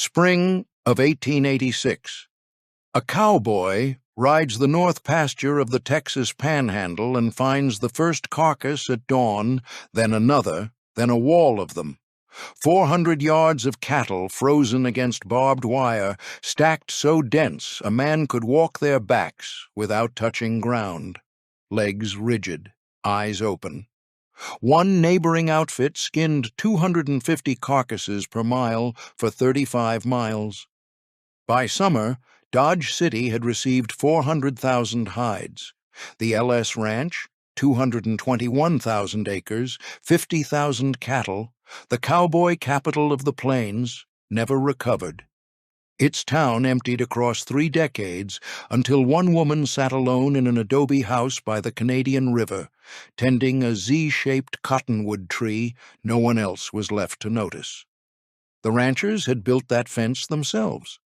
Spring of 1886. A cowboy rides the north pasture of the Texas Panhandle and finds the first carcass at dawn, then another, then a wall of them. 400 yards of cattle frozen against barbed wire, stacked so dense a man could walk their backs without touching ground. Legs rigid, eyes open. One neighboring outfit skinned 250 carcasses per mile for 35 miles. By summer, Dodge City had received 400,000 hides. The LS Ranch, 221,000 acres, 50,000 cattle, the Cowboy Capital of the Plains, never recovered. Its town emptied across 3 decades until one woman sat alone in an adobe house by the Canadian River, tending a Z-shaped cottonwood tree no one else was left to notice. The ranchers had built that fence themselves.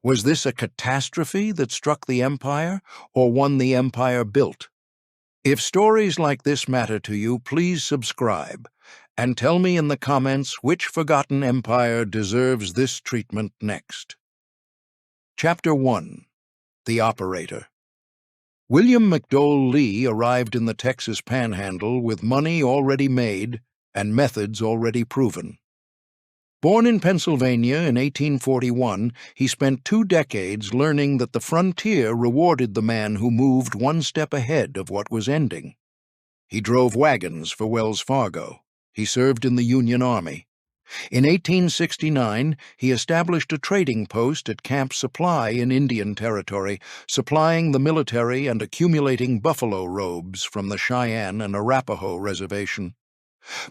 Was this a catastrophe that struck the empire, or one the empire built? If stories like this matter to you, please subscribe, and tell me in the comments which forgotten empire deserves this treatment next. Chapter 1. The Operator. William McDowell Lee arrived in the Texas Panhandle with money already made and methods already proven. Born in Pennsylvania in 1841, he spent 2 decades learning that the frontier rewarded the man who moved one step ahead of what was ending. He drove wagons for Wells Fargo. He served in the Union Army. In 1869, he established a trading post at Camp Supply in Indian Territory, supplying the military and accumulating buffalo robes from the Cheyenne and Arapaho Reservation.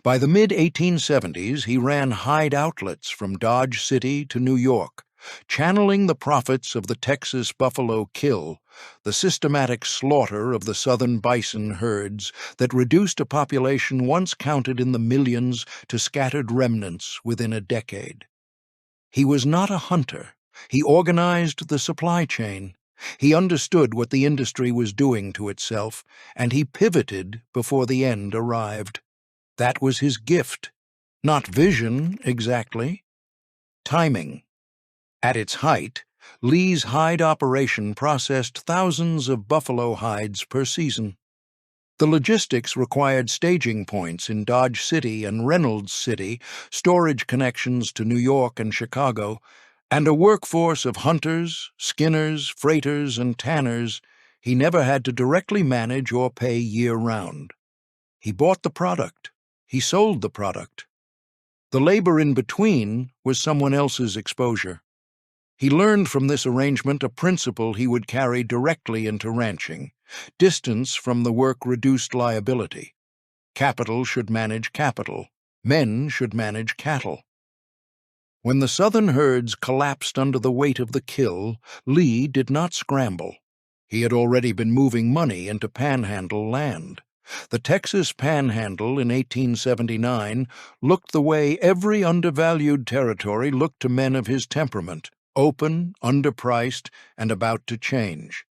By the mid-1870s, he ran hide outlets from Dodge City to New York, channeling the profits of the Texas buffalo kill, the systematic slaughter of the southern bison herds that reduced a population once counted in the millions to scattered remnants within a decade. He was not a hunter. He organized the supply chain. He understood what the industry was doing to itself, and he pivoted before the end arrived. That was his gift. Not vision, exactly. Timing. At its height, Lee's hide operation processed thousands of buffalo hides per season. The logistics required staging points in Dodge City and Reynolds City, storage connections to New York and Chicago, and a workforce of hunters, skinners, freighters, and tanners he never had to directly manage or pay year-round. He bought the product. He sold the product. The labor in between was someone else's exposure. He learned from this arrangement a principle he would carry directly into ranching. Distance from the work reduced liability. Capital should manage capital. Men should manage cattle. When the southern herds collapsed under the weight of the kill, Lee did not scramble. He had already been moving money into Panhandle land. The Texas Panhandle in 1879 looked the way every undervalued territory looked to men of his temperament, open, underpriced, and about to change.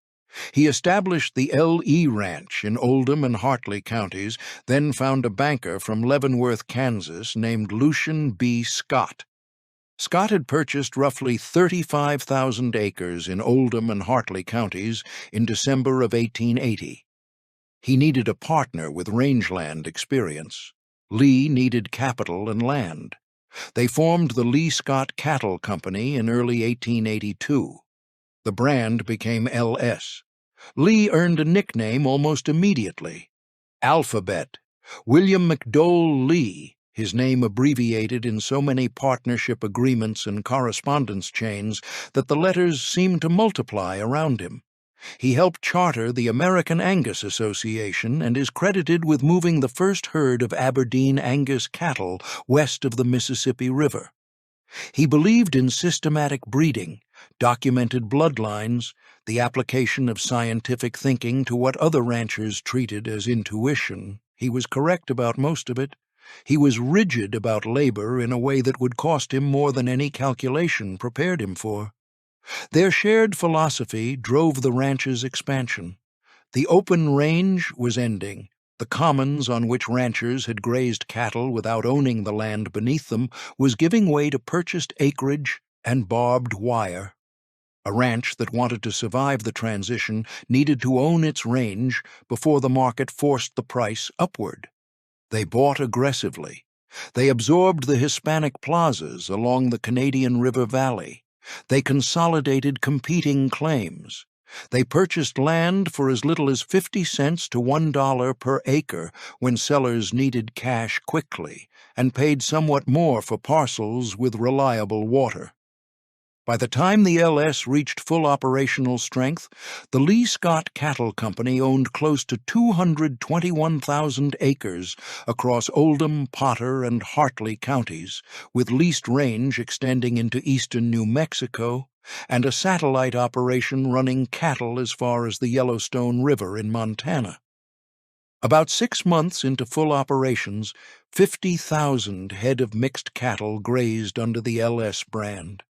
He established the LE Ranch in Oldham and Hartley counties, then found a banker from Leavenworth, Kansas, named Lucian B. Scott. Scott had purchased roughly 35,000 acres in Oldham and Hartley counties in December of 1880. He needed a partner with rangeland experience. Lee needed capital and land. They formed the Lee Scott Cattle Company in early 1882. The brand became LS. Lee earned a nickname almost immediately. Alphabet. William McDowell Lee, his name abbreviated in so many partnership agreements and correspondence chains that the letters seemed to multiply around him. He helped charter the American Angus Association and is credited with moving the first herd of Aberdeen Angus cattle west of the Mississippi River. He believed in systematic breeding, documented bloodlines, the application of scientific thinking to what other ranchers treated as intuition. He was correct about most of it. He was rigid about labor in a way that would cost him more than any calculation prepared him for. Their shared philosophy drove the ranch's expansion. The open range was ending. The commons on which ranchers had grazed cattle without owning the land beneath them was giving way to purchased acreage and barbed wire. A ranch that wanted to survive the transition needed to own its range before the market forced the price upward. They bought aggressively. They absorbed the Hispanic plazas along the Canadian River Valley. They consolidated competing claims. They purchased land for as little as 50 cents to $1 per acre when sellers needed cash quickly, and paid somewhat more for parcels with reliable water. By the time the LS reached full operational strength, the Lee Scott Cattle Company owned close to 221,000 acres across Oldham, Potter, and Hartley counties, with leased range extending into eastern New Mexico, and a satellite operation running cattle as far as the Yellowstone River in Montana. About 6 months into full operations, 50,000 head of mixed cattle grazed under the LS brand.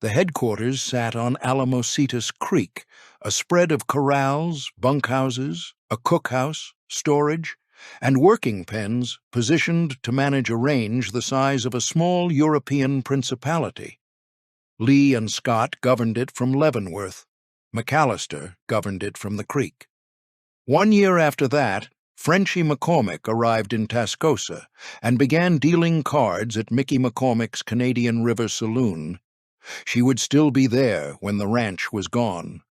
The headquarters sat on Alamocitas Creek, a spread of corrals, bunkhouses, a cookhouse, storage, and working pens positioned to manage a range the size of a small European principality. Lee and Scott governed it from Leavenworth. McAllister governed it from the creek. 1 year after that, Frenchie McCormick arrived in Tascosa and began dealing cards at Mickey McCormick's Canadian River Saloon. She would still be there when the ranch was gone.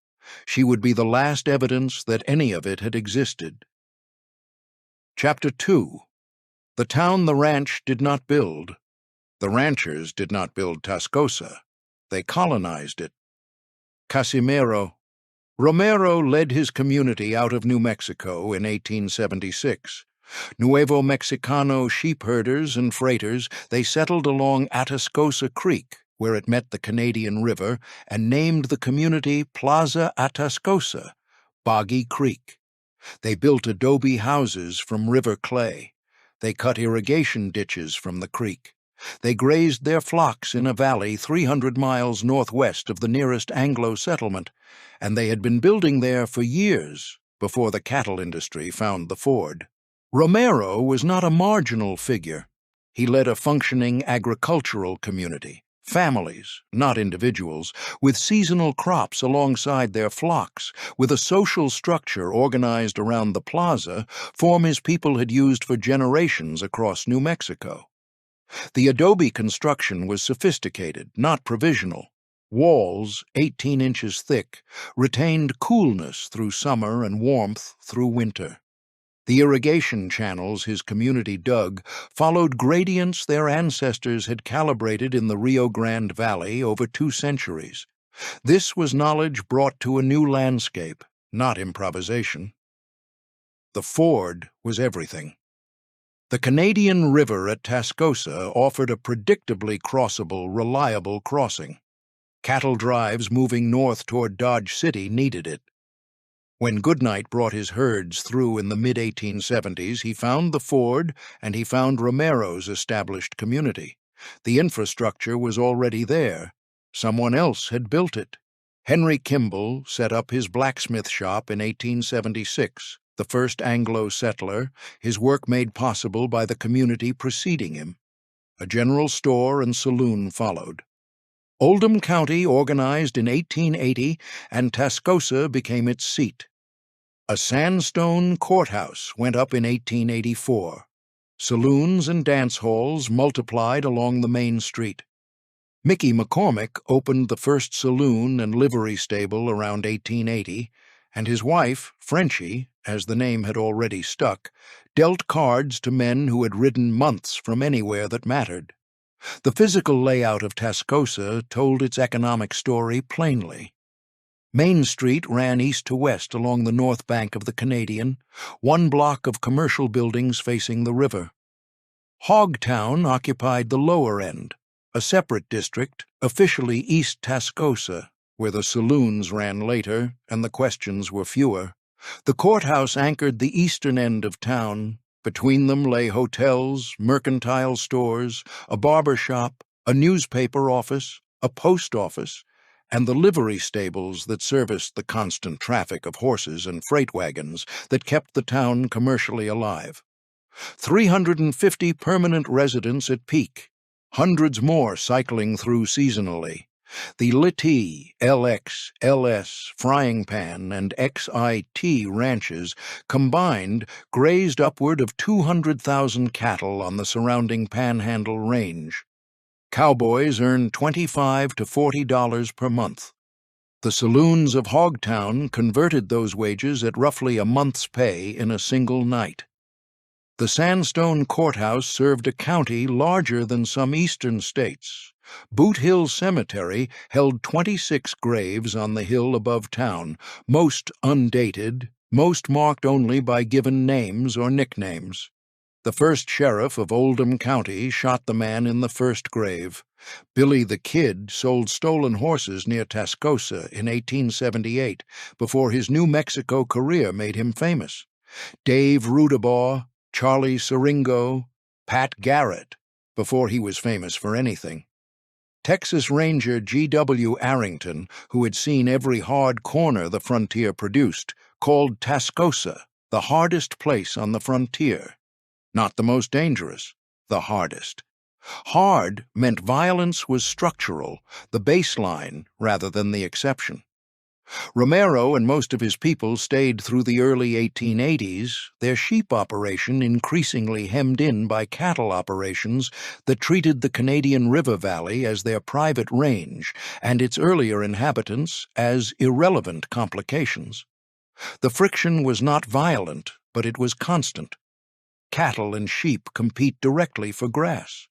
She would be the last evidence that any of it had existed. Chapter 2. The town the ranch did not build. The ranchers did not build Tascosa. They colonized it. Casimiro. Romero led his community out of New Mexico in 1876. Nuevomexicano sheep herders and freighters, they settled along Atascosa Creek, where it met the Canadian River, and named the community Plaza Atascosa, Boggy Creek. They built adobe houses from river clay. They cut irrigation ditches from the creek. They grazed their flocks in a valley 300 miles northwest of the nearest Anglo settlement, and they had been building there for years before the cattle industry found the ford. Romero was not a marginal figure. He led a functioning agricultural community. Families, not individuals, with seasonal crops alongside their flocks, with a social structure organized around the plaza, form his people had used for generations across New Mexico. The adobe construction was sophisticated, not provisional. Walls, 18 inches thick, retained coolness through summer and warmth through winter. The irrigation channels his community dug followed gradients their ancestors had calibrated in the Rio Grande Valley over 2 centuries. This was knowledge brought to a new landscape, not improvisation. The ford was everything. The Canadian River at Tascosa offered a predictably crossable, reliable crossing. Cattle drives moving north toward Dodge City needed it. When Goodnight brought his herds through in the mid-1870s, he found the ford and he found Romero's established community. The infrastructure was already there. Someone else had built it. Henry Kimball set up his blacksmith shop in 1876, the first Anglo settler, his work made possible by the community preceding him. A general store and saloon followed. Oldham County organized in 1880, and Tascosa became its seat. A sandstone courthouse went up in 1884. Saloons and dance halls multiplied along the main street. Mickey McCormick opened the first saloon and livery stable around 1880, and his wife, Frenchie, as the name had already stuck, dealt cards to men who had ridden months from anywhere that mattered. The physical layout of Tascosa told its economic story plainly. Main Street ran east to west along the north bank of the Canadian, 1 block of commercial buildings facing the river. Hogtown occupied the lower end, a separate district, officially East Tascosa, where the saloons ran later and the questions were fewer. The courthouse anchored the eastern end of town. Between them lay hotels, mercantile stores, a barber shop, a newspaper office, a post office, and the livery stables that serviced the constant traffic of horses and freight wagons that kept the town commercially alive. 350 permanent residents at peak, hundreds more cycling through seasonally. The Litty, LX, LS, Frying Pan, and XIT ranches combined grazed upward of 200,000 cattle on the surrounding Panhandle range. Cowboys earned $25 to $40 per month. The saloons of Hogtown converted those wages at roughly a month's pay in a single night. The sandstone courthouse served a county larger than some eastern states. Boot Hill Cemetery held 26 graves on the hill above town, most undated, most marked only by given names or nicknames. The first sheriff of Oldham County shot the man in the first grave. Billy the Kid sold stolen horses near Tascosa in 1878 before his New Mexico career made him famous. Dave Rudabaugh, Charlie Siringo, Pat Garrett, before he was famous for anything. Texas Ranger G.W. Arrington, who had seen every hard corner the frontier produced, called Tascosa the hardest place on the frontier. Not the most dangerous, the hardest. Hard meant violence was structural, the baseline rather than the exception. Romero and most of his people stayed through the early 1880s, their sheep operation increasingly hemmed in by cattle operations that treated the Canadian River Valley as their private range and its earlier inhabitants as irrelevant complications. The friction was not violent, but it was constant. Cattle and sheep compete directly for grass.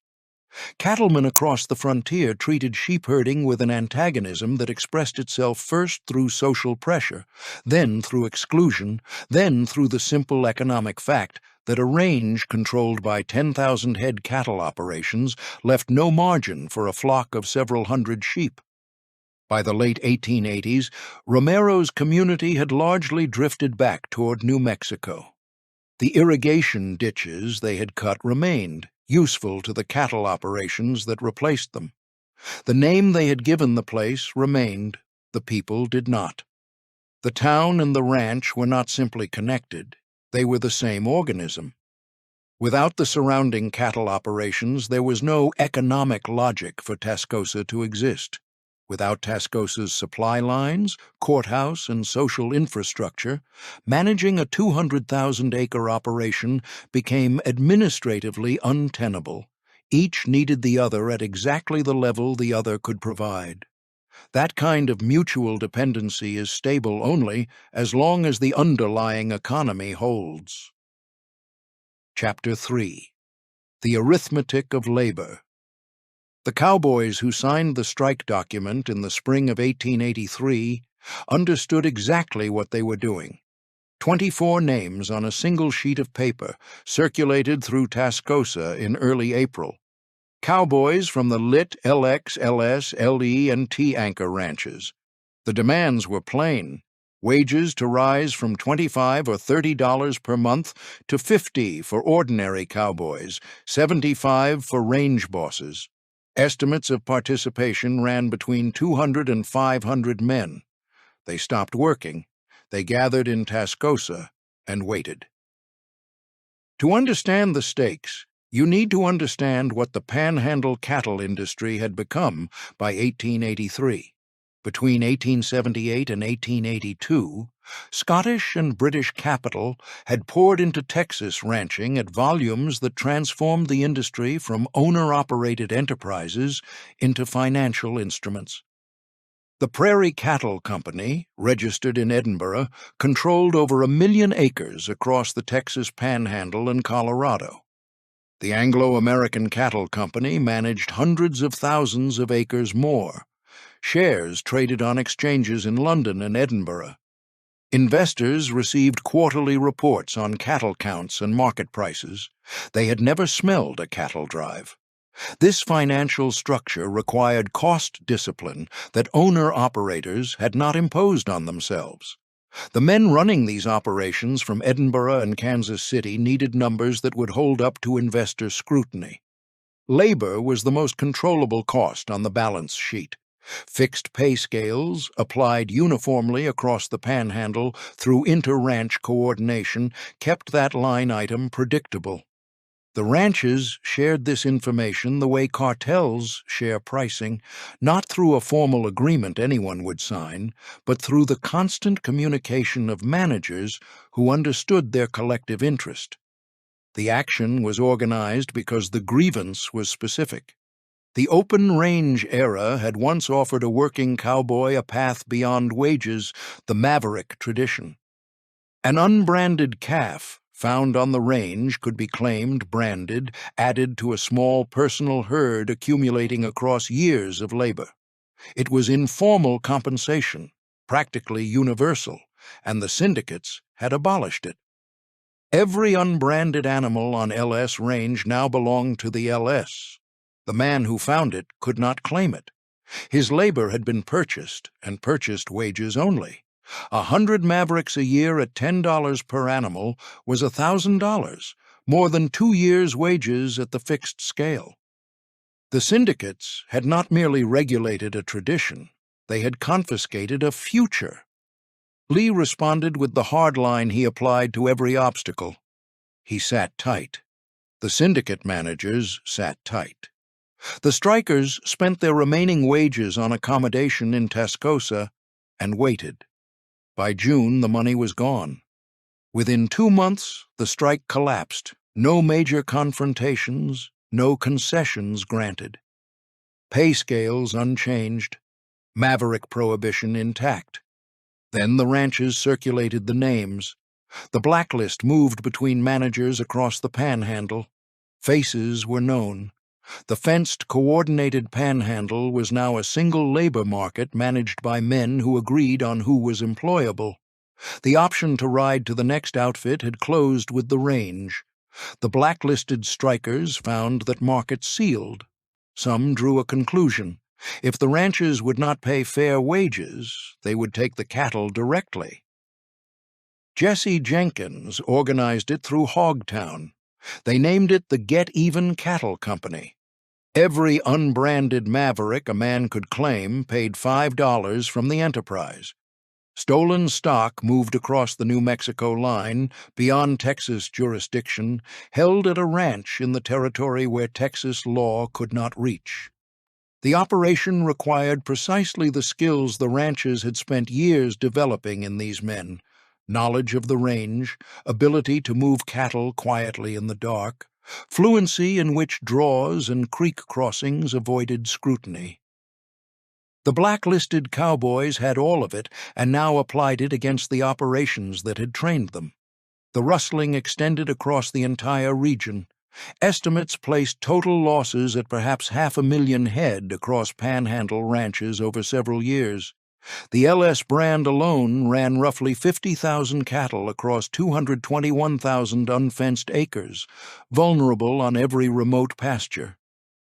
Cattlemen across the frontier treated sheep herding with an antagonism that expressed itself first through social pressure, then through exclusion, then through the simple economic fact that a range controlled by 10,000 head cattle operations left no margin for a flock of several hundred sheep. By the late 1880s, Romero's community had largely drifted back toward New Mexico. The irrigation ditches they had cut remained, useful to the cattle operations that replaced them. The name they had given the place remained, the people did not. The town and the ranch were not simply connected, they were the same organism. Without the surrounding cattle operations, there was no economic logic for Tascosa to exist. Without Tascosa's supply lines, courthouse, and social infrastructure, managing a 200,000-acre operation became administratively untenable. Each needed the other at exactly the level the other could provide. That kind of mutual dependency is stable only as long as the underlying economy holds. Chapter 3. The Arithmetic of Labor. The cowboys who signed the strike document in the spring of 1883 understood exactly what they were doing. 24 names on a single sheet of paper circulated through Tascosa in early April. Cowboys from the Lit, LX, LS, LE, and T anchor ranches. The demands were plain. Wages to rise from $25 or $30 per month to $50 for ordinary cowboys, $75 for range bosses. Estimates of participation ran between 200 and 500 men. They stopped working. They gathered in Tascosa and waited. To understand the stakes, you need to understand what the Panhandle cattle industry had become by 1883. Between 1878 and 1882, Scottish and British capital had poured into Texas ranching at volumes that transformed the industry from owner-operated enterprises into financial instruments. The Prairie Cattle Company, registered in Edinburgh, controlled over 1 million acres across the Texas Panhandle and Colorado. The Anglo-American Cattle Company managed hundreds of thousands of acres more. Shares traded on exchanges in London and Edinburgh. Investors received quarterly reports on cattle counts and market prices. They had never smelled a cattle drive. This financial structure required cost discipline that owner-operators had not imposed on themselves. The men running these operations from Edinburgh and Kansas City needed numbers that would hold up to investor scrutiny. Labor was the most controllable cost on the balance sheet. Fixed pay scales, applied uniformly across the Panhandle through inter-ranch coordination, kept that line item predictable. The ranches shared this information the way cartels share pricing, not through a formal agreement anyone would sign, but through the constant communication of managers who understood their collective interest. The action was organized because the grievance was specific. The open range era had once offered a working cowboy a path beyond wages, the maverick tradition. An unbranded calf found on the range could be claimed, branded, added to a small personal herd accumulating across years of labor. It was informal compensation, practically universal, and the syndicates had abolished it. Every unbranded animal on LS Range now belonged to the LS. The man who found it could not claim it. His labor had been purchased, and purchased wages only. 100 mavericks a year at $10 per animal was $1,000, more than 2 years' wages at the fixed scale. The syndicates had not merely regulated a tradition, they had confiscated a future. Lee responded with the hard line he applied to every obstacle. He sat tight. The syndicate managers sat tight. The strikers spent their remaining wages on accommodation in Tascosa and waited. By June, the money was gone. Within 2 months, the strike collapsed. No major confrontations, no concessions granted. Pay scales unchanged, maverick prohibition intact. Then the ranches circulated the names. The blacklist moved between managers across the Panhandle. Faces were known. The fenced, coordinated Panhandle was now a single labor market managed by men who agreed on who was employable. The option to ride to the next outfit had closed with the range. The blacklisted strikers found that market sealed. Some drew a conclusion. If the ranches would not pay fair wages, they would take the cattle directly. Jesse Jenkins organized it through Hogtown. They named it the Get Even Cattle Company. Every unbranded maverick a man could claim paid $5 from the enterprise. Stolen stock moved across the New Mexico line, beyond Texas jurisdiction, held at a ranch in the territory where Texas law could not reach. The operation required precisely the skills the ranchers had spent years developing in these men: knowledge of the range, ability to move cattle quietly in the dark, fluency in which draws and creek crossings avoided scrutiny. The blacklisted cowboys had all of it and now applied it against the operations that had trained them. The rustling extended across the entire region. Estimates placed total losses at perhaps 500,000 head across Panhandle ranches over several years. The LS brand alone ran roughly 50,000 cattle across 221,000 unfenced acres, vulnerable on every remote pasture.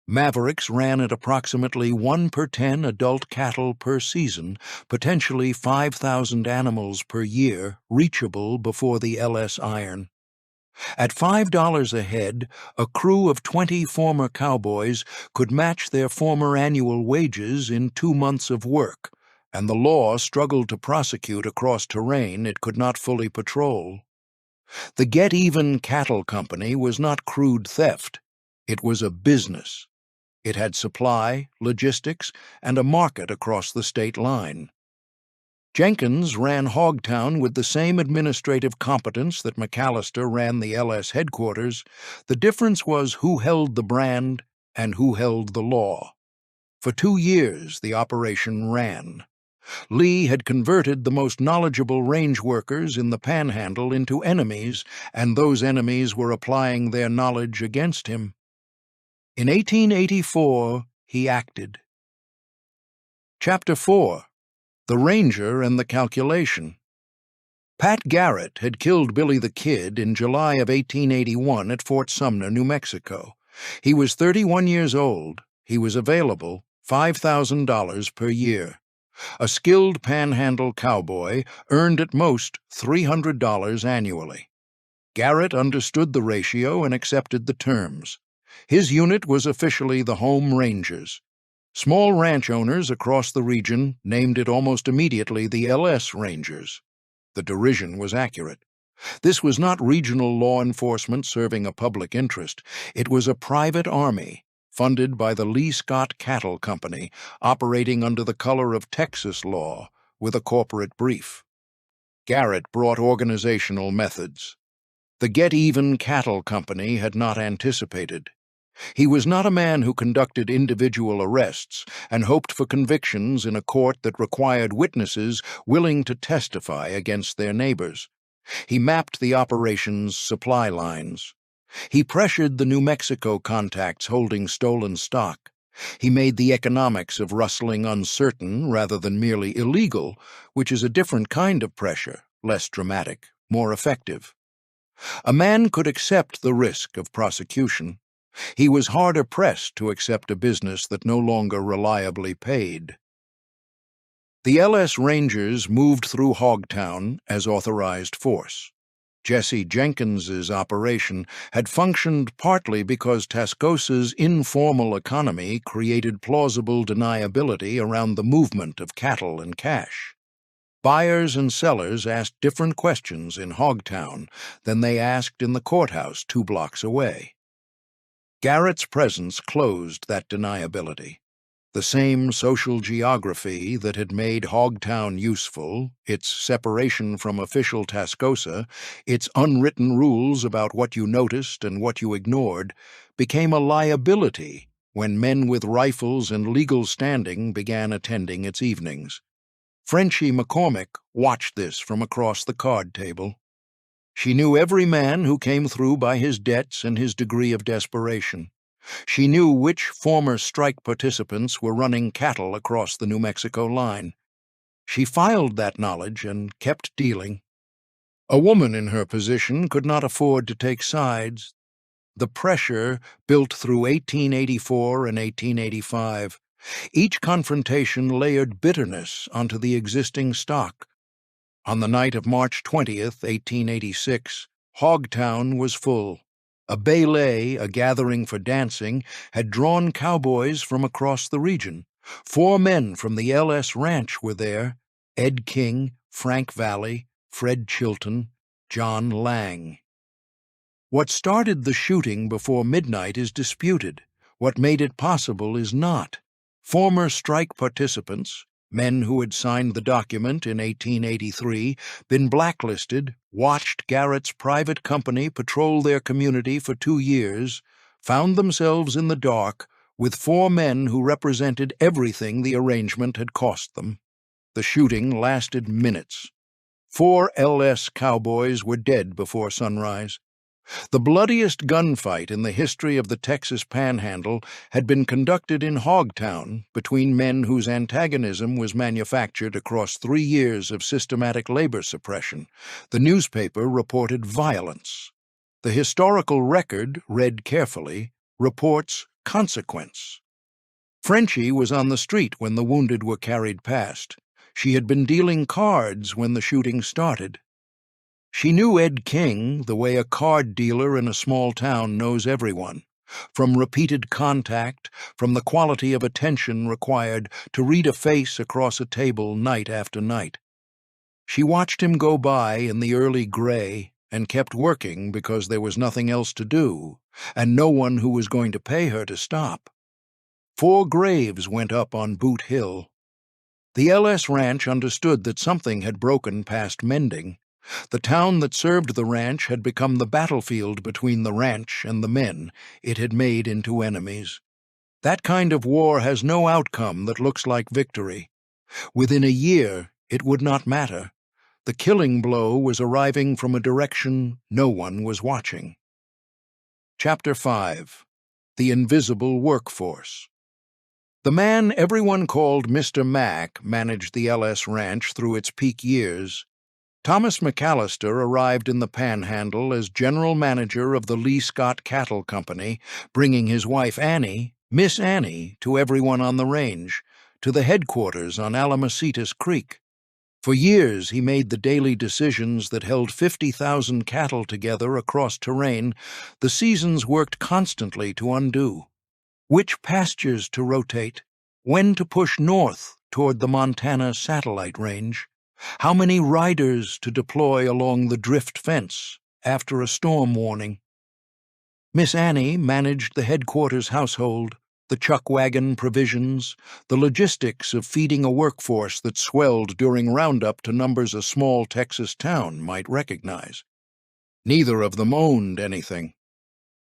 Mavericks ran at approximately 1 per 10 adult cattle per season, potentially 5,000 animals per year, reachable before the LS iron. At $5 a head, a crew of 20 former cowboys could match their former annual wages in 2 months of work, and the law struggled to prosecute across terrain it could not fully patrol. The Get Even Cattle Company was not crude theft. It was a business. It had supply, logistics, and a market across the state line. Jenkins ran Hogtown with the same administrative competence that McAllister ran the LS headquarters. The difference was who held the brand and who held the law. For 2 years the operation ran. Lee had converted the most knowledgeable range workers in the Panhandle into enemies, and those enemies were applying their knowledge against him. In 1884, he acted. Chapter 4. The Ranger and the Calculation. Pat Garrett had killed Billy the Kid in July of 1881 at Fort Sumner, New Mexico. He was 31 years old. He was available, $5,000 per year. A skilled Panhandle cowboy earned at most $300 annually. Garrett understood the ratio and accepted the terms. His unit was officially the Home Rangers. Small ranch owners across the region named it almost immediately the LS Rangers. The derision was accurate. This was not regional law enforcement serving a public interest. It was a private army, funded by the Lee Scott Cattle Company, operating under the color of Texas law, with a corporate brief. Garrett brought organizational methods. The Get Even Cattle Company had not anticipated. He was not a man who conducted individual arrests and hoped for convictions in a court that required witnesses willing to testify against their neighbors. He mapped the operation's supply lines. He pressured the New Mexico contacts holding stolen stock. He made the economics of rustling uncertain rather than merely illegal, which is a different kind of pressure, less dramatic, more effective. A man could accept the risk of prosecution. He was harder pressed to accept a business that no longer reliably paid. The LS Rangers moved through Hogtown as authorized force. Jesse Jenkins's operation had functioned partly because Tascosa's informal economy created plausible deniability around the movement of cattle and cash. Buyers and sellers asked different questions in Hogtown than they asked in the courthouse 2 blocks away. Garrett's presence closed that deniability. The same social geography that had made Hogtown useful, its separation from official Tascosa, its unwritten rules about what you noticed and what you ignored, became a liability when men with rifles and legal standing began attending its evenings. Frenchie McCormick watched this from across the card table. She knew every man who came through by his debts and his degree of desperation. She knew which former strike participants were running cattle across the New Mexico line. She filed that knowledge and kept dealing. A woman in her position could not afford to take sides. The pressure built through 1884 and 1885. Each confrontation layered bitterness onto the existing stock. On the night of March 20th, 1886, Hogtown was full. A baile, a gathering for dancing, had drawn cowboys from across the region. 4 men from the LS Ranch were there: Ed King, Frank Valley, Fred Chilton, John Lang. What started the shooting before midnight is disputed. What made it possible is not. Former strike participants, men who had signed the document in 1883, been blacklisted, watched Garrett's private company patrol their community for 2 years, found themselves in the dark with 4 men who represented everything the arrangement had cost them. The shooting lasted minutes. 4 LS cowboys were dead before sunrise. The bloodiest gunfight in the history of the Texas Panhandle had been conducted in Hogtown between men whose antagonism was manufactured across 3 years of systematic labor suppression. The newspaper reported violence. The historical record, read carefully, reports consequence. Frenchie was on the street when the wounded were carried past. She had been dealing cards when the shooting started. She knew Ed King the way a card dealer in a small town knows everyone, from repeated contact, from the quality of attention required to read a face across a table night after night. She watched him go by in the early gray and kept working because there was nothing else to do, and no one who was going to pay her to stop. 4 graves went up on Boot Hill. The LS Ranch understood that something had broken past mending. The town that served the ranch had become the battlefield between the ranch and the men it had made into enemies. That kind of war has no outcome that looks like victory. Within a year, it would not matter. The killing blow was arriving from a direction no one was watching. Chapter 5. The Invisible Workforce. The man everyone called Mr. Mac managed the LS Ranch through its peak years. Thomas McAllister arrived in the Panhandle as general manager of the Lee Scott Cattle Company, bringing his wife Annie, Miss Annie, to everyone on the range, to the headquarters on Alamocitas Creek. For years he made the daily decisions that held 50,000 cattle together across terrain the seasons worked constantly to undo. Which pastures to rotate, when to push north toward the Montana satellite range. How many riders to deploy along the drift fence after a storm warning? Miss Annie managed the headquarters household, the chuck wagon provisions, the logistics of feeding a workforce that swelled during roundup to numbers a small Texas town might recognize. Neither of them owned anything.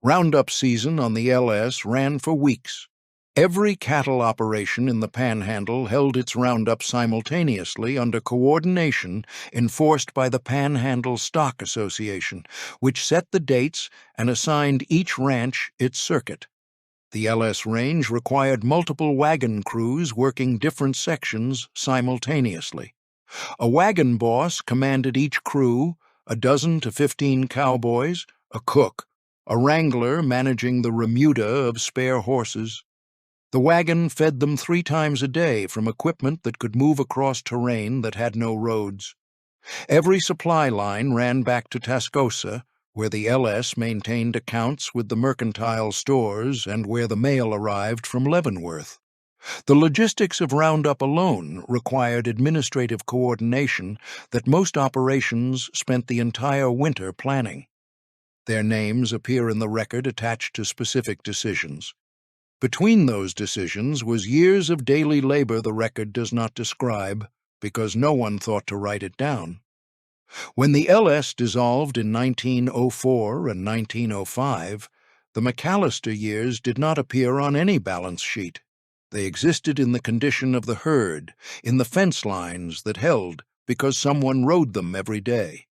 Roundup season on the LS ran for weeks. Every cattle operation in the Panhandle held its roundup simultaneously under coordination enforced by the Panhandle Stock Association, which set the dates and assigned each ranch its circuit. The LS Range required multiple wagon crews working different sections simultaneously. A wagon boss commanded each crew, a dozen to 15 cowboys, a cook, a wrangler managing the remuda of spare horses. The wagon fed them 3 times a day from equipment that could move across terrain that had no roads. Every supply line ran back to Tascosa, where the LS maintained accounts with the mercantile stores and where the mail arrived from Leavenworth. The logistics of Roundup alone required administrative coordination that most operations spent the entire winter planning. Their names appear in the record attached to specific decisions. Between those decisions was years of daily labor the record does not describe, because no one thought to write it down. When the LS dissolved in 1904 and 1905, the McAllister years did not appear on any balance sheet. They existed in the condition of the herd, in the fence lines that held because someone rode them every day.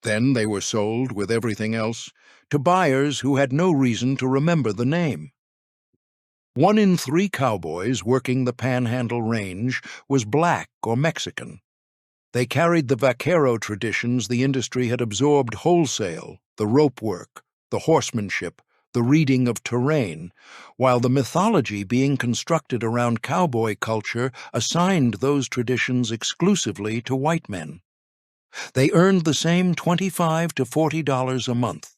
Then they were sold, with everything else, to buyers who had no reason to remember the name. 1 in 3 cowboys working the Panhandle Range was black or Mexican. They carried the vaquero traditions the industry had absorbed wholesale, the rope work, the horsemanship, the reading of terrain, while the mythology being constructed around cowboy culture assigned those traditions exclusively to white men. They earned the same $25 to $40 a month.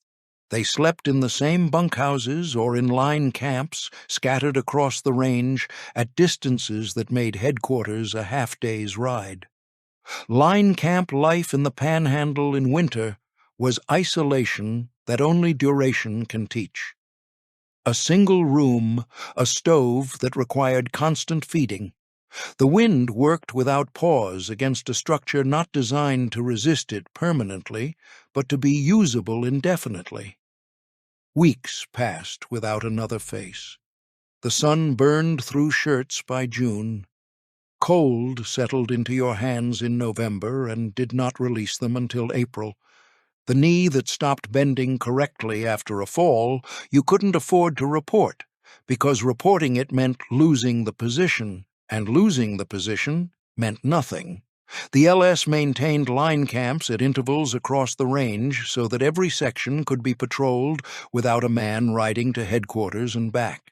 They slept in the same bunkhouses or in line camps scattered across the range at distances that made headquarters a half-day's ride. Line camp life in the Panhandle in winter was isolation that only duration can teach. A single room, a stove that required constant feeding. The wind worked without pause against a structure not designed to resist it permanently, but to be usable indefinitely. Weeks passed without another face. The sun burned through shirts by June. Cold settled into your hands in November and did not release them until April. The knee that stopped bending correctly after a fall you couldn't afford to report, because reporting it meant losing the position, and losing the position meant nothing. The LS maintained line camps at intervals across the range so that every section could be patrolled without a man riding to headquarters and back.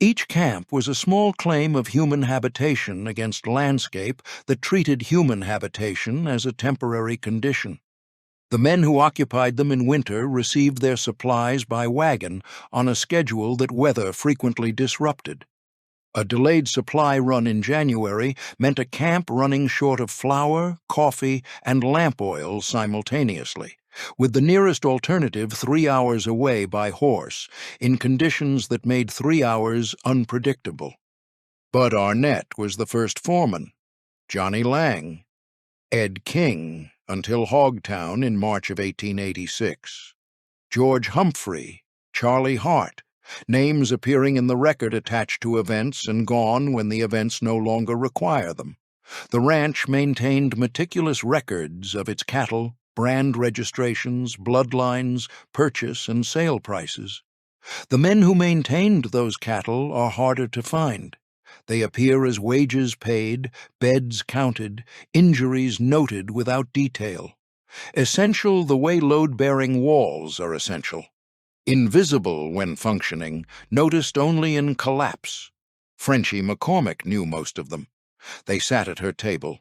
Each camp was a small claim of human habitation against landscape that treated human habitation as a temporary condition. The men who occupied them in winter received their supplies by wagon on a schedule that weather frequently disrupted. A delayed supply run in January meant a camp running short of flour, coffee, and lamp oil simultaneously, with the nearest alternative 3 hours away by horse, in conditions that made 3 hours unpredictable. Bud Arnett was the first foreman, Johnny Lang, Ed King until Hogtown in March of 1886, George Humphrey, Charlie Hart, names appearing in the record attached to events and gone when the events no longer require them. The ranch maintained meticulous records of its cattle, brand registrations, bloodlines, purchase and sale prices. The men who maintained those cattle are harder to find. They appear as wages paid, beds counted, injuries noted without detail. Essential the way load-bearing walls are essential. Invisible when functioning, noticed only in collapse. Frenchie McCormick knew most of them. They sat at her table.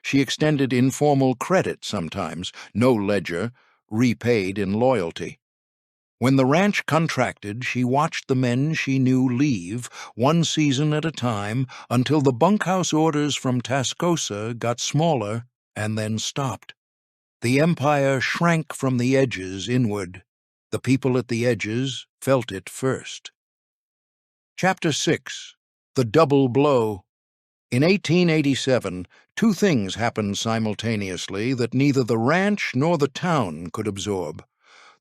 She extended informal credit sometimes, no ledger, repaid in loyalty. When the ranch contracted, she watched the men she knew leave, one season at a time, until the bunkhouse orders from Tascosa got smaller and then stopped. The empire shrank from the edges inward. The people at the edges felt it first. Chapter 6. The Double Blow. In 1887, two things happened simultaneously that neither the ranch nor the town could absorb.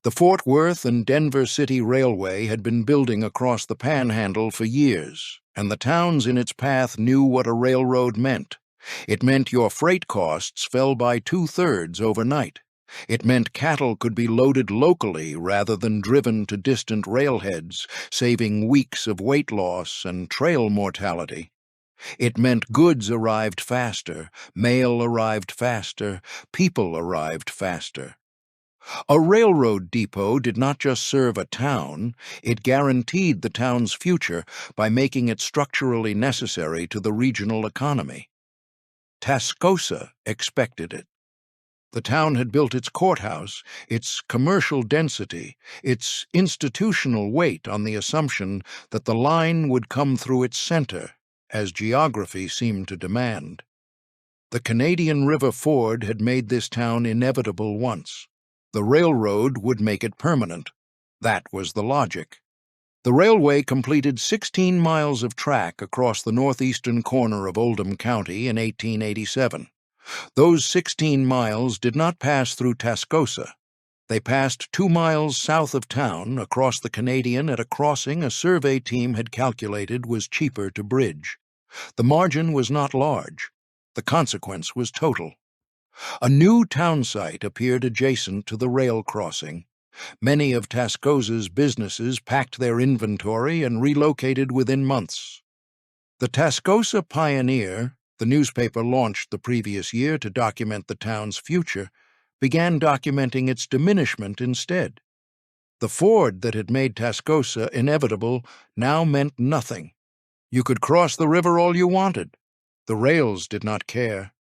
The Fort Worth and Denver City Railway had been building across the Panhandle for years, and the towns in its path knew what a railroad meant. It meant your freight costs fell by 2/3 overnight. It meant cattle could be loaded locally rather than driven to distant railheads, saving weeks of weight loss and trail mortality. It meant goods arrived faster, mail arrived faster, people arrived faster. A railroad depot did not just serve a town, it guaranteed the town's future by making it structurally necessary to the regional economy. Tascosa expected it. The town had built its courthouse, its commercial density, its institutional weight on the assumption that the line would come through its center, as geography seemed to demand. The Canadian River ford had made this town inevitable once. The railroad would make it permanent. That was the logic. The railway completed 16 miles of track across the northeastern corner of Oldham County in 1887. Those 16 miles did not pass through Atascosa. They passed 2 miles south of town, across the Canadian at a crossing a survey team had calculated was cheaper to bridge. The margin was not large. The consequence was total. A new town site appeared adjacent to the rail crossing. Many of Tascosa's businesses packed their inventory and relocated within months. The Tascosa Pioneer, the newspaper launched the previous year to document the town's future, began documenting its diminishment instead. The ford that had made Tascosa inevitable now meant nothing. You could cross the river all you wanted. The rails did not care.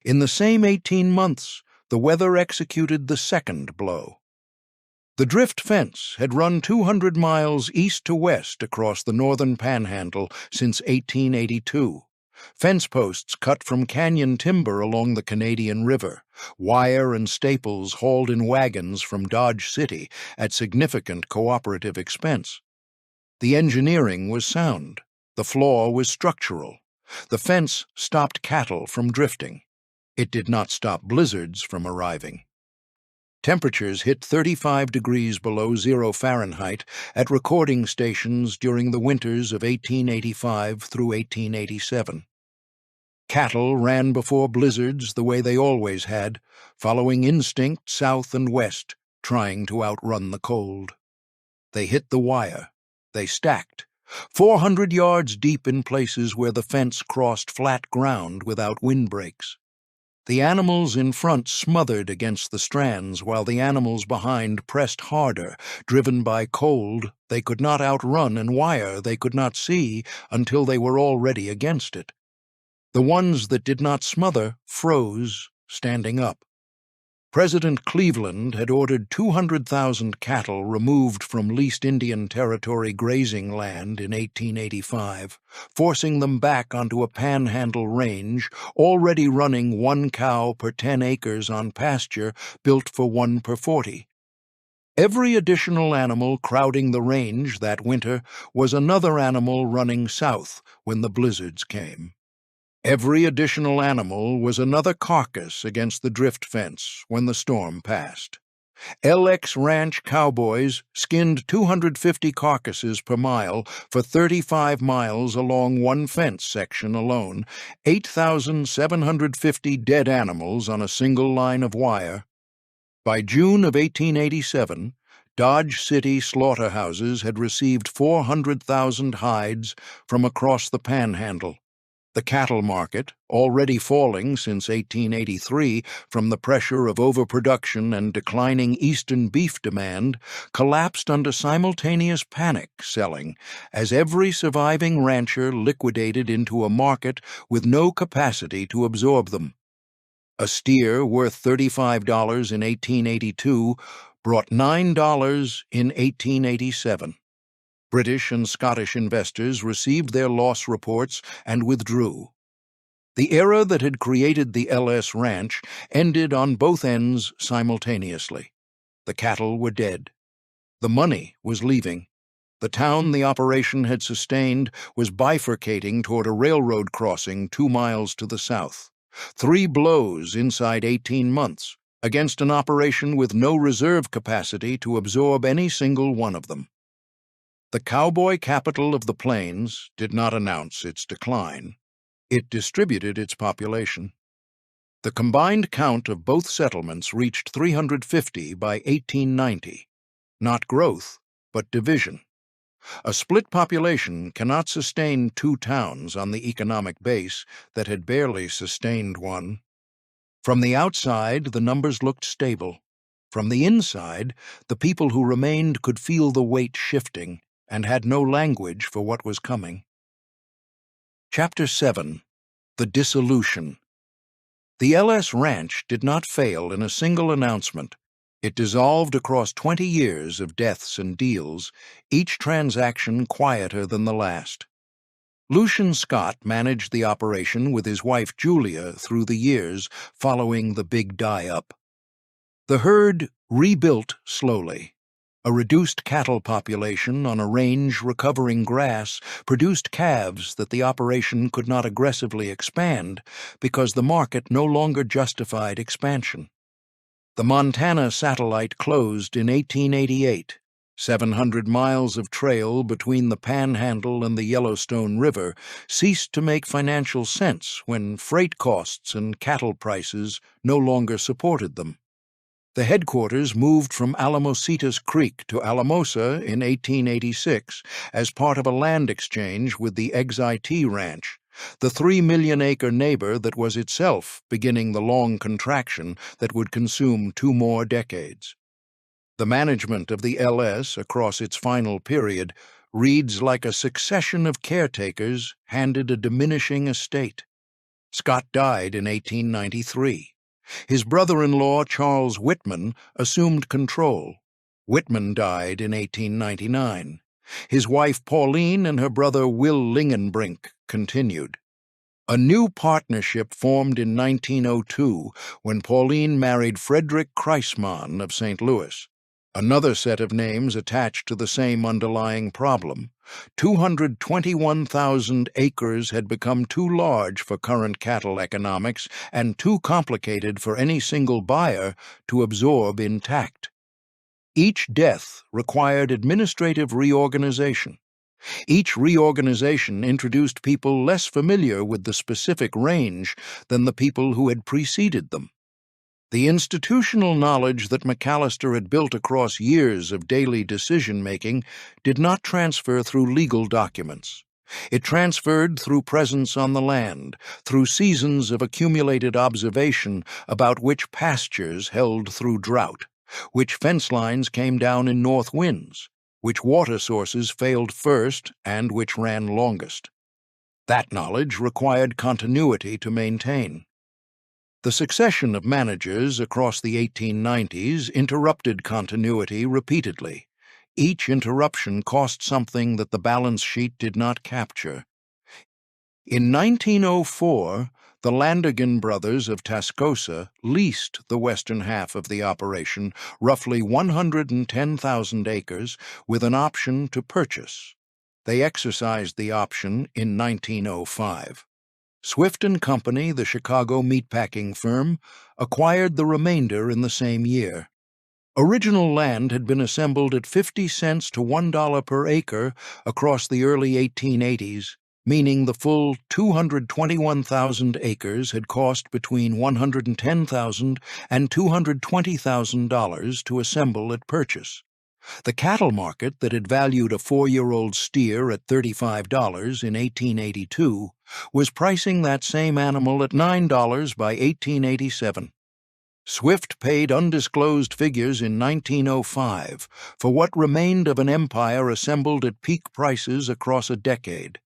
In the same 18 months, the weather executed the second blow. The drift fence had run 200 miles east to west across the northern Panhandle since 1882. Fence posts cut from canyon timber along the Canadian River, wire and staples hauled in wagons from Dodge City at significant cooperative expense. The engineering was sound. The flaw was structural. The fence stopped cattle from drifting. It did not stop blizzards from arriving. Temperatures hit 35 degrees below 0 Fahrenheit at recording stations during the winters of 1885 through 1887. Cattle ran before blizzards the way they always had, following instinct south and west, trying to outrun the cold. They hit the wire. They stacked, 400 yards deep in places where the fence crossed flat ground without windbreaks. The animals in front smothered against the strands while the animals behind pressed harder, driven by cold they could not outrun and wire they could not see until they were already against it. The ones that did not smother froze, standing up. President Cleveland had ordered 200,000 cattle removed from leased Indian Territory grazing land in 1885, forcing them back onto a Panhandle range already running 1 cow per 10 acres on pasture built for 1 per 40. Every additional animal crowding the range that winter was another animal running south when the blizzards came. Every additional animal was another carcass against the drift fence when the storm passed. LS Ranch cowboys skinned 250 carcasses per mile for 35 miles along one fence section alone, 8,750 dead animals on a single line of wire. By June of 1887, Dodge City slaughterhouses had received 400,000 hides from across the Panhandle. The cattle market, already falling since 1883 from the pressure of overproduction and declining eastern beef demand, collapsed under simultaneous panic selling as every surviving rancher liquidated into a market with no capacity to absorb them. A steer worth $35 in 1882 brought $9 in 1887. British and Scottish investors received their loss reports and withdrew. The era that had created the LS Ranch ended on both ends simultaneously. The cattle were dead. The money was leaving. The town the operation had sustained was bifurcating toward a railroad crossing 2 miles to the south. 3 blows inside 18 months, against an operation with no reserve capacity to absorb any single one of them. The Cowboy Capital of the Plains did not announce its decline. It distributed its population. The combined count of both settlements reached 350 by 1890. Not growth, but division. A split population cannot sustain 2 towns on the economic base that had barely sustained one. From the outside, the numbers looked stable. From the inside, the people who remained could feel the weight shifting and had no language for what was coming. Chapter 7. The Dissolution. The LS Ranch did not fail in a single announcement. It dissolved across 20 years of deaths and deals, each transaction quieter than the last. Lucian Scott managed the operation with his wife Julia through the years following the big die-up. The herd rebuilt slowly. A reduced cattle population on a range recovering grass produced calves that the operation could not aggressively expand because the market no longer justified expansion. The Montana satellite closed in 1888. 700 miles of trail between the Panhandle and the Yellowstone River ceased to make financial sense when freight costs and cattle prices no longer supported them. The headquarters moved from Alamositas Creek to Alamosa in 1886 as part of a land exchange with the XIT Ranch, the 3-million-acre neighbor that was itself beginning the long contraction that would consume 2 more decades. The management of the LS across its final period reads like a succession of caretakers handed a diminishing estate. Scott died in 1893. His brother-in-law, Charles Whitman, assumed control. Whitman died in 1899. His wife, Pauline, and her brother, Will Lingenbrink, continued. A new partnership formed in 1902 when Pauline married Frederick Kreisman of St. Louis. Another set of names attached to the same underlying problem. 221,000 acres had become too large for current cattle economics and too complicated for any single buyer to absorb intact. Each death required administrative reorganization. Each reorganization introduced people less familiar with the specific range than the people who had preceded them. The institutional knowledge that McAllister had built across years of daily decision-making did not transfer through legal documents. It transferred through presence on the land, through seasons of accumulated observation about which pastures held through drought, which fence lines came down in north winds, which water sources failed first and which ran longest. That knowledge required continuity to maintain. The succession of managers across the 1890s interrupted continuity repeatedly. Each interruption cost something that the balance sheet did not capture. In 1904, the Landigan brothers of Tascosa leased the western half of the operation, roughly 110,000 acres, with an option to purchase. They exercised the option in 1905. Swift & Company, the Chicago meatpacking firm, acquired the remainder in the same year. Original land had been assembled at 50 cents to $1 per acre across the early 1880s, meaning the full 221,000 acres had cost between $110,000 and $220,000 to assemble at purchase. The cattle market that had valued a 4-year-old steer at $35 in 1882 was pricing that same animal at $9 by 1887. Swift paid undisclosed figures in 1905 for what remained of an empire assembled at peak prices across a decade.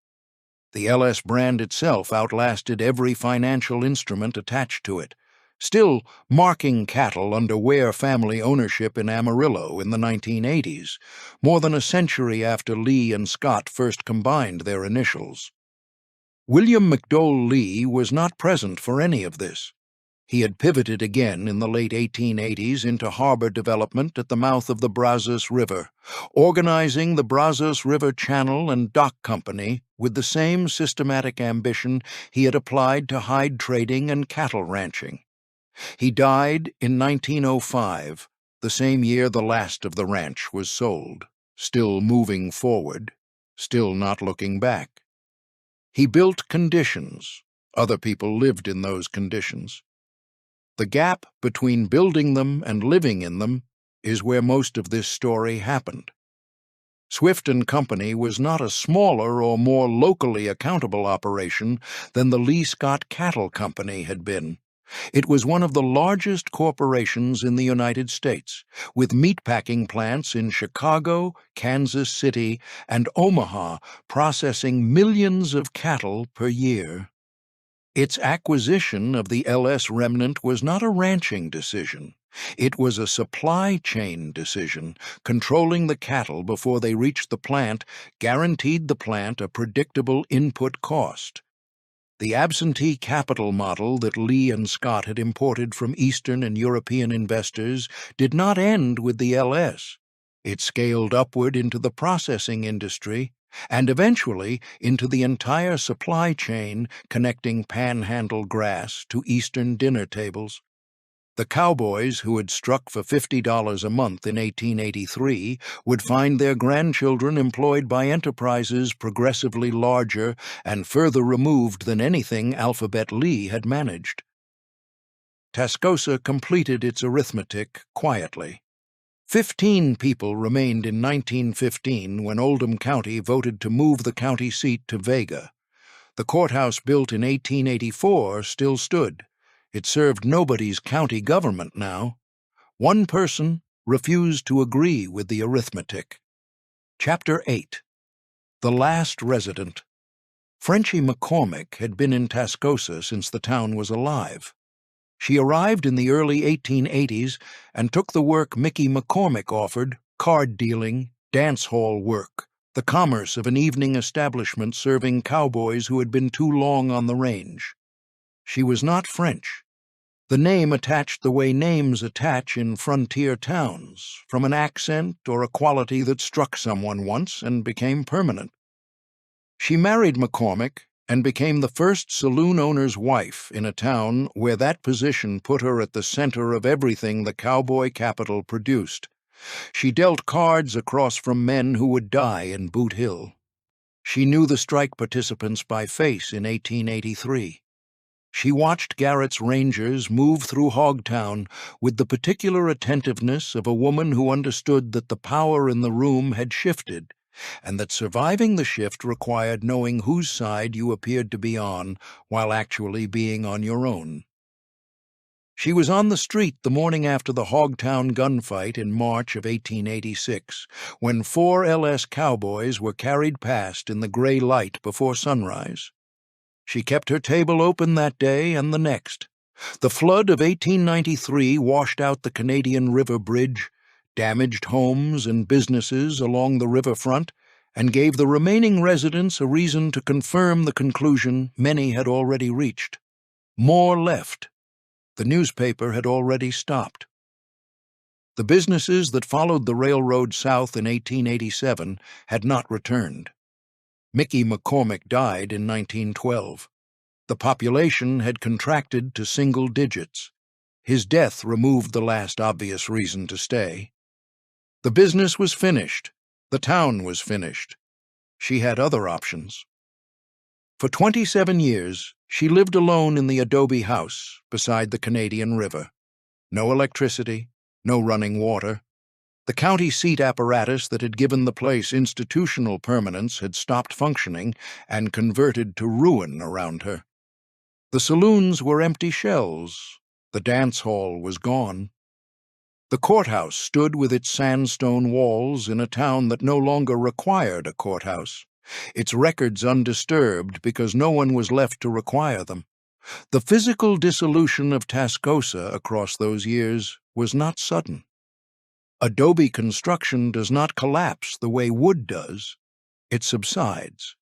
The LS brand itself outlasted every financial instrument attached to it, still marking cattle under Ware family ownership in Amarillo in the 1980s, more than a century after Lee and Scott first combined their initials. William McDowell Lee was not present for any of this. He had pivoted again in the late 1880s into harbor development at the mouth of the Brazos River, organizing the Brazos River Channel and Dock Company with the same systematic ambition he had applied to hide trading and cattle ranching. He died in 1905, the same year the last of the ranch was sold, still moving forward, still not looking back. He built conditions. Other people lived in those conditions. The gap between building them and living in them is where most of this story happened. Swift and Company was not a smaller or more locally accountable operation than the Lee Scott Cattle Company had been. It was one of the largest corporations in the United States, with meatpacking plants in Chicago, Kansas City, and Omaha processing millions of cattle per year. Its acquisition of the LS remnant was not a ranching decision. It was a supply chain decision. Controlling the cattle before they reached the plant guaranteed the plant a predictable input cost. The absentee capital model that Lee and Scott had imported from Eastern and European investors did not end with the LS. It scaled upward into the processing industry, and eventually into the entire supply chain connecting Panhandle grass to Eastern dinner tables. The cowboys who had struck for $50 a month in 1883 would find their grandchildren employed by enterprises progressively larger and further removed than anything Alphabet Lee had managed. Tascosa completed its arithmetic quietly. 15 people remained in 1915 when Oldham County voted to move the county seat to Vega. The courthouse built in 1884 still stood. It served nobody's county government now. One person refused to agree with the arithmetic. Chapter 8. The Last Resident. Frenchie McCormick had been in Tascosa since the town was alive. She arrived in the early 1880s and took the work Mickey McCormick offered, card dealing, dance hall work, the commerce of an evening establishment serving cowboys who had been too long on the range. She was not French. The name attached the way names attach in frontier towns, from an accent or a quality that struck someone once and became permanent. She married McCormick and became the first saloon owner's wife in a town where that position put her at the center of everything the Cowboy Capital produced. She dealt cards across from men who would die in Boot Hill. She knew the strike participants by face in 1883. She watched Garrett's Rangers move through Hogtown with the particular attentiveness of a woman who understood that the power in the room had shifted, and that surviving the shift required knowing whose side you appeared to be on while actually being on your own. She was on the street the morning after the Hogtown gunfight in March of 1886, when 4 LS cowboys were carried past in the gray light before sunrise. She kept her table open that day and the next. The flood of 1893 washed out the Canadian River Bridge, damaged homes and businesses along the riverfront, and gave the remaining residents a reason to confirm the conclusion many had already reached. More left. The newspaper had already stopped. The businesses that followed the railroad south in 1887 had not returned. Mickey McCormick died in 1912. The population had contracted to single digits. His death removed the last obvious reason to stay. The business was finished. The town was finished. She had other options. For 27 years, she lived alone in the adobe house beside the Canadian River. No electricity, no running water. The county seat apparatus that had given the place institutional permanence had stopped functioning and converted to ruin around her. The saloons were empty shells. The dance hall was gone. The courthouse stood with its sandstone walls in a town that no longer required a courthouse, its records undisturbed because no one was left to require them. The physical dissolution of Tascosa across those years was not sudden. Adobe construction does not collapse the way wood does. It subsides.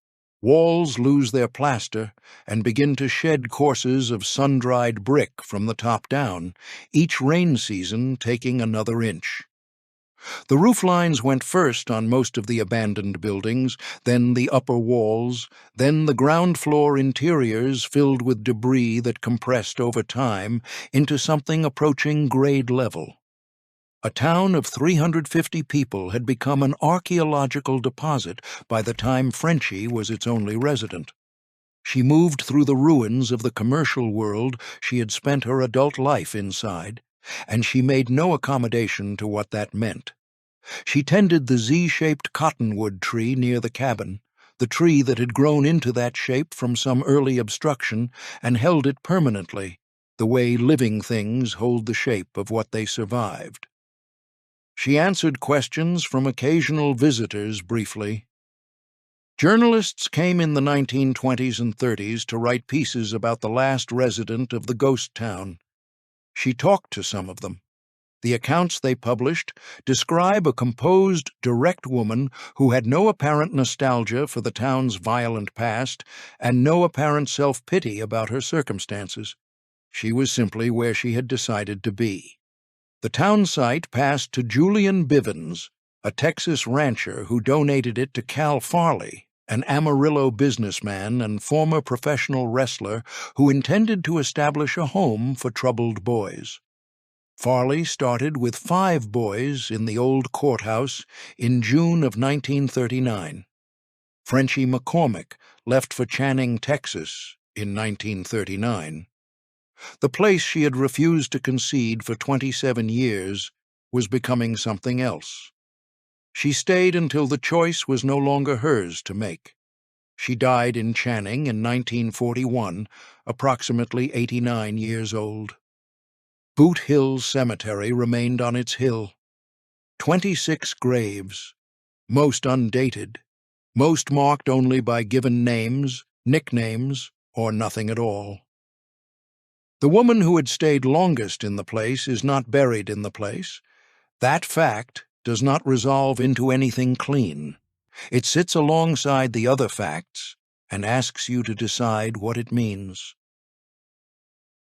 Walls lose their plaster and begin to shed courses of sun-dried brick from the top down, each rain season taking another inch. The roof lines went first on most of the abandoned buildings, then the upper walls, then the ground floor interiors filled with debris that compressed over time into something approaching grade level. A town of 350 people had become an archaeological deposit by the time Frenchie was its only resident. She moved through the ruins of the commercial world she had spent her adult life inside, and she made no accommodation to what that meant. She tended the Z-shaped cottonwood tree near the cabin, the tree that had grown into that shape from some early obstruction and held it permanently, the way living things hold the shape of what they survived. She answered questions from occasional visitors briefly. Journalists came in the 1920s and 30s to write pieces about the last resident of the ghost town. She talked to some of them. The accounts they published describe a composed, direct woman who had no apparent nostalgia for the town's violent past and no apparent self-pity about her circumstances. She was simply where she had decided to be. The town site passed to Julian Bivens, a Texas rancher who donated it to Cal Farley, an Amarillo businessman and former professional wrestler who intended to establish a home for troubled boys. Farley started with 5 boys in the old courthouse in June of 1939. Frenchie McCormick left for Channing, Texas, in 1939. The place she had refused to concede for 27 years was becoming something else. She stayed until the choice was no longer hers to make. She died in Channing in 1941, approximately 89 years old. Boot Hill Cemetery remained on its hill. 26 graves, most undated, most marked only by given names, nicknames, or nothing at all. The woman who had stayed longest in the place is not buried in the place. That fact does not resolve into anything clean. It sits alongside the other facts and asks you to decide what it means.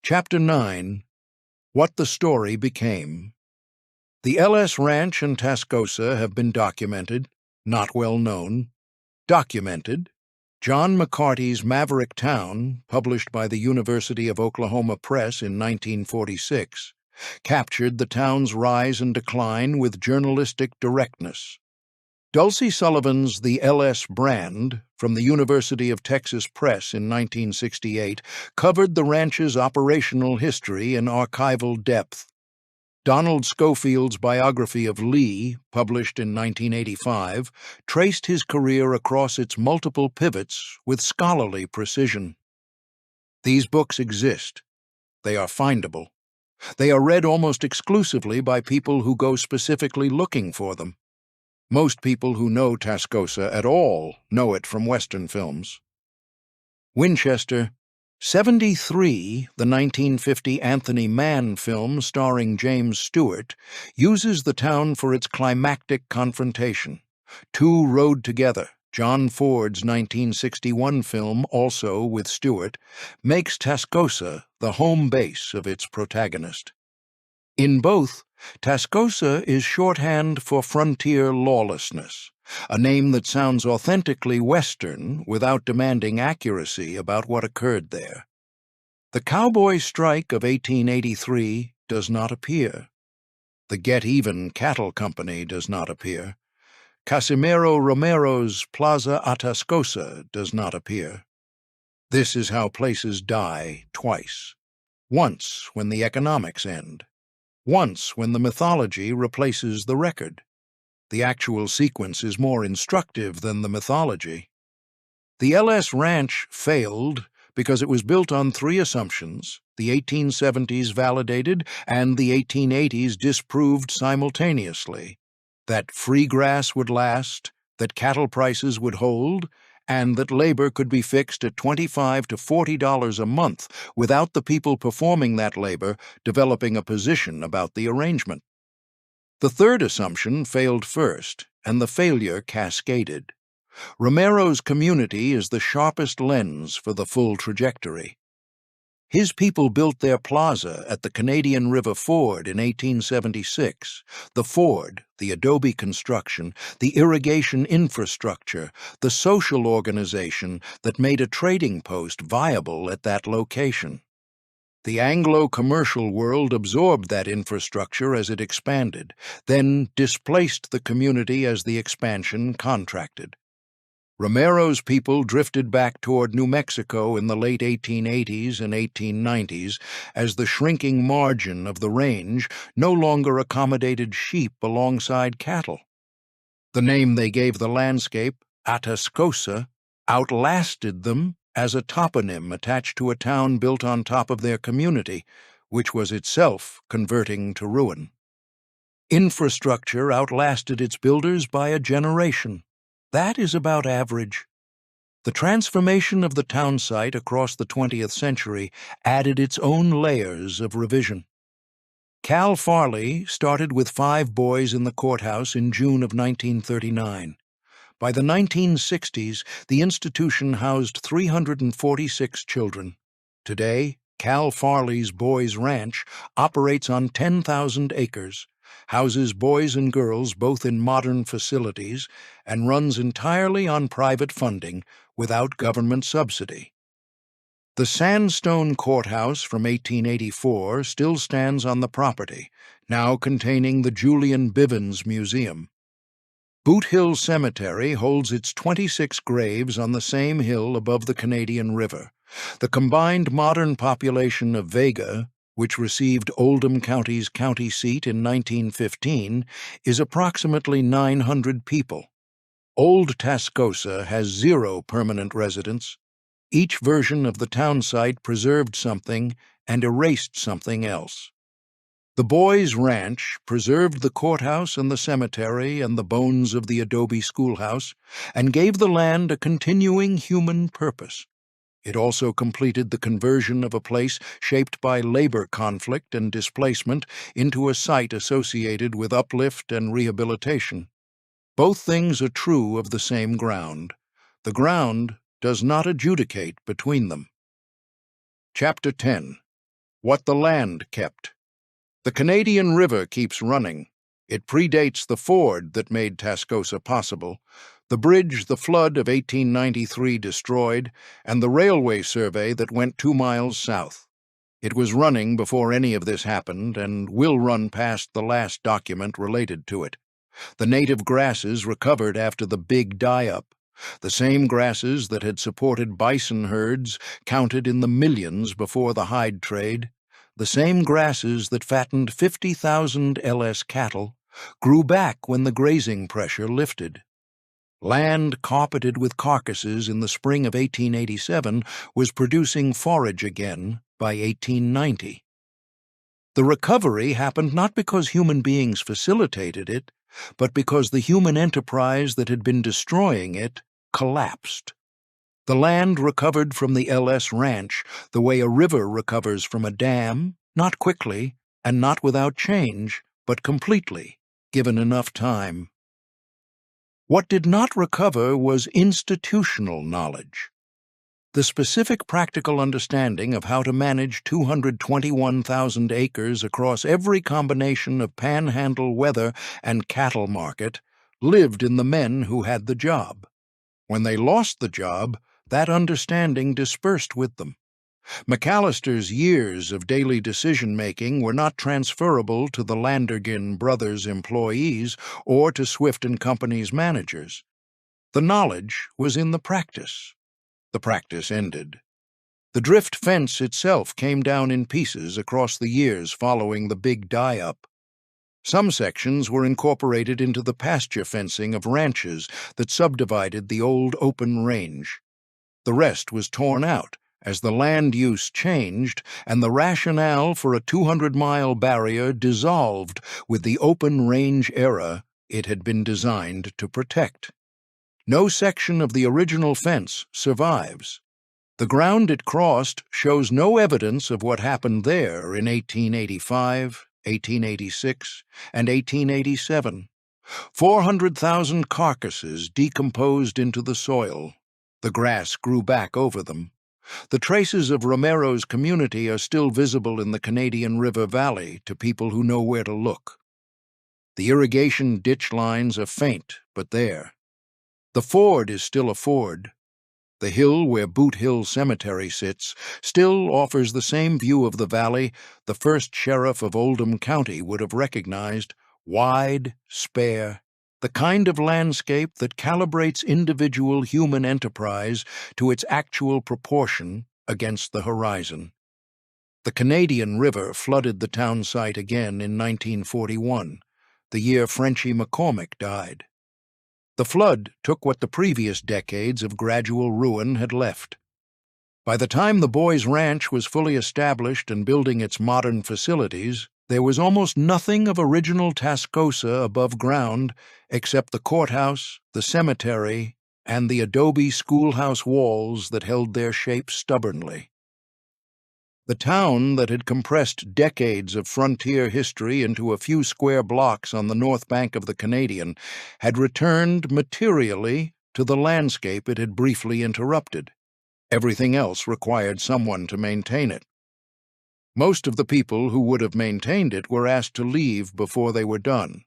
Chapter 9. What the Story Became. The LS Ranch and Tascosa have been documented, not well known. Documented. John McCarty's Maverick Town, published by the University of Oklahoma Press in 1946, captured the town's rise and decline with journalistic directness. Dulcie Sullivan's The LS Brand, from the University of Texas Press in 1968, covered the ranch's operational history in archival depth. Donald Schofield's biography of Lee, published in 1985, traced his career across its multiple pivots with scholarly precision. These books exist. They are findable. They are read almost exclusively by people who go specifically looking for them. Most people who know Tascosa at all know it from Western films. Winchester. 73, the 1950 Anthony Mann film starring James Stewart, uses the town for its climactic confrontation. Two rode together. John Ford's 1961 film, also with Stewart, makes Tascosa the home base of its protagonist. In both, Tascosa is shorthand for frontier lawlessness, a name that sounds authentically Western without demanding accuracy about what occurred there. The cowboy strike of 1883 does not appear. The Get Even Cattle Company does not appear. Casimiro Romero's Plaza Atascosa does not appear. This is how places die twice. Once when the economics end. Once when the mythology replaces the record. The actual sequence is more instructive than the mythology. The LS Ranch failed because it was built on 3 assumptions, the 1870s validated and the 1880s disproved simultaneously: that free grass would last, that cattle prices would hold, and that labor could be fixed at $25 to $40 a month without the people performing that labor developing a position about the arrangement. The third assumption failed first, and the failure cascaded. Romero's community is the sharpest lens for the full trajectory. His people built their plaza at the Canadian River Ford in 1876. The ford, the adobe construction, the irrigation infrastructure, the social organization that made a trading post viable at that location. The Anglo-commercial world absorbed that infrastructure as it expanded, then displaced the community as the expansion contracted. Romero's people drifted back toward New Mexico in the late 1880s and 1890s as the shrinking margin of the range no longer accommodated sheep alongside cattle. The name they gave the landscape, Atascosa, outlasted them as a toponym attached to a town built on top of their community, which was itself converting to ruin. Infrastructure outlasted its builders by a generation. That is about average. The transformation of the town site across the 20th century added its own layers of revision. Cal Farley started with 5 boys in the courthouse in June of 1939. By the 1960s, the institution housed 346 children. Today, Cal Farley's Boys Ranch operates on 10,000 acres, houses boys and girls both in modern facilities, and runs entirely on private funding without government subsidy. The sandstone courthouse from 1884 still stands on the property, now containing the Julian Bivens Museum. Boot Hill Cemetery holds its 26 graves on the same hill above the Canadian River. The combined modern population of Vega, which received Oldham County's county seat in 1915, is approximately 900 people. Old Tascosa has 0 permanent residents. Each version of the town site preserved something and erased something else. The Boys' Ranch preserved the courthouse and the cemetery and the bones of the adobe schoolhouse, and gave the land a continuing human purpose. It also completed the conversion of a place shaped by labor conflict and displacement into a site associated with uplift and rehabilitation. Both things are true of the same ground. The ground does not adjudicate between them. Chapter 10. What the Land Kept. The Canadian River keeps running. It predates the ford that made Tascosa possible, the bridge the flood of 1893 destroyed, and the railway survey that went 2 miles south. It was running before any of this happened and will run past the last document related to it. The native grasses recovered after the big die-up. The same grasses that had supported bison herds counted in the millions before the hide trade. The same grasses that fattened 50,000 LS cattle grew back when the grazing pressure lifted. Land carpeted with carcasses in the spring of 1887 was producing forage again by 1890. The recovery happened not because human beings facilitated it, but because the human enterprise that had been destroying it collapsed. The land recovered from the LS Ranch the way a river recovers from a dam, not quickly and not without change, but completely, given enough time. What did not recover was institutional knowledge. The specific practical understanding of how to manage 221,000 acres across every combination of panhandle weather and cattle market lived in the men who had the job. When they lost the job, that understanding dispersed with them. McAllister's years of daily decision-making were not transferable to the Landergan brothers' employees or to Swift and Company's managers. The knowledge was in the practice. The practice ended. The drift fence itself came down in pieces across the years following the big die-up. Some sections were incorporated into the pasture fencing of ranches that subdivided the old open range. The rest was torn out as the land use changed and the rationale for a 200-mile barrier dissolved with the open range era it had been designed to protect. No section of the original fence survives. The ground it crossed shows no evidence of what happened there in 1885, 1886, and 1887. 400,000 carcasses decomposed into the soil. The grass grew back over them. The traces of Romero's community are still visible in the Canadian River Valley to people who know where to look. The irrigation ditch lines are faint, but there. The ford is still a ford. The hill where Boot Hill Cemetery sits still offers the same view of the valley the first sheriff of Oldham County would have recognized: wide, spare, the kind of landscape that calibrates individual human enterprise to its actual proportion against the horizon. The Canadian River flooded the town site again in 1941, the year Frenchie McCormick died. The flood took what the previous decades of gradual ruin had left. By the time the boys' ranch was fully established and building its modern facilities, there was almost nothing of original Tascosa above ground except the courthouse, the cemetery, and the adobe schoolhouse walls that held their shape stubbornly. The town that had compressed decades of frontier history into a few square blocks on the north bank of the Canadian had returned materially to the landscape it had briefly interrupted. Everything else required someone to maintain it. Most of the people who would have maintained it were asked to leave before they were done.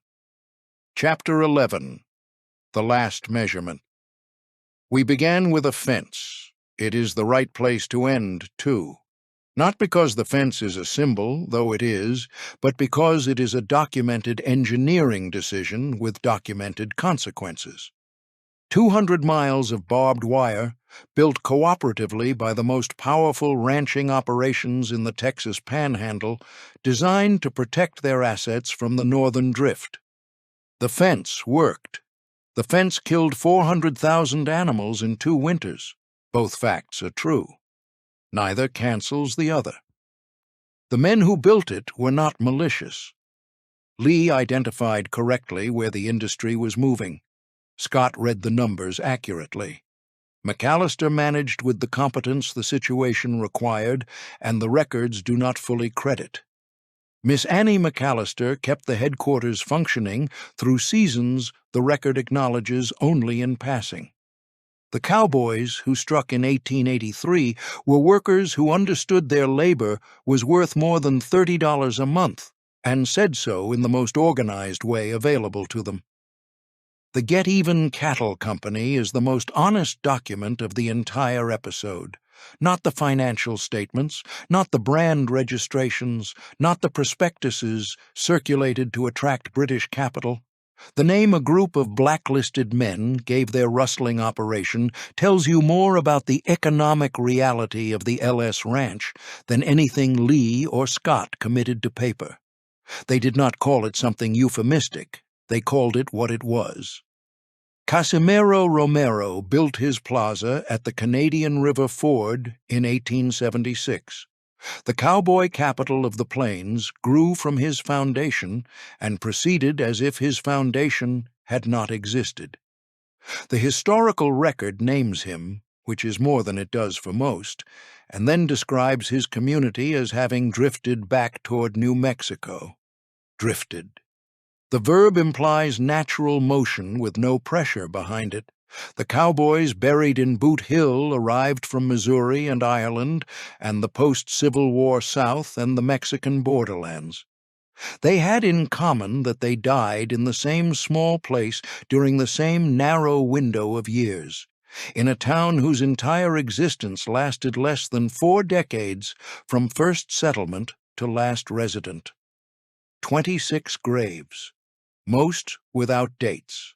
Chapter 11. The Last Measurement. We began with a fence. It is the right place to end, too. Not because the fence is a symbol, though it is, but because it is a documented engineering decision with documented consequences. 200 miles of barbed wire, built cooperatively by the most powerful ranching operations in the Texas Panhandle, designed to protect their assets from the northern drift. The fence worked. The fence killed 400,000 animals in 2 winters. Both facts are true. Neither cancels the other. The men who built it were not malicious. Lee identified correctly where the industry was moving. Scott read the numbers accurately. McAllister managed with the competence the situation required, and the records do not fully credit. Miss Annie McAllister kept the headquarters functioning through seasons the record acknowledges only in passing. The cowboys who struck in 1883 were workers who understood their labor was worth more than $30 a month, and said so in the most organized way available to them. The Get Even Cattle Company is the most honest document of the entire episode. Not the financial statements, not the brand registrations, not the prospectuses circulated to attract British capital. The name a group of blacklisted men gave their rustling operation tells you more about the economic reality of the LS Ranch than anything Lee or Scott committed to paper. They did not call it something euphemistic. They called it what it was. Casimiro Romero built his plaza at the Canadian River Ford in 1876. The cowboy capital of the plains grew from his foundation and proceeded as if his foundation had not existed. The historical record names him, which is more than it does for most, and then describes his community as having drifted back toward New Mexico. Drifted. The verb implies natural motion with no pressure behind it. The cowboys buried in Boot Hill arrived from Missouri and Ireland and the post-Civil War South and the Mexican borderlands. They had in common that they died in the same small place during the same narrow window of years, in a town whose entire existence lasted less than 4 decades from first settlement to last resident. 26 graves, most without dates,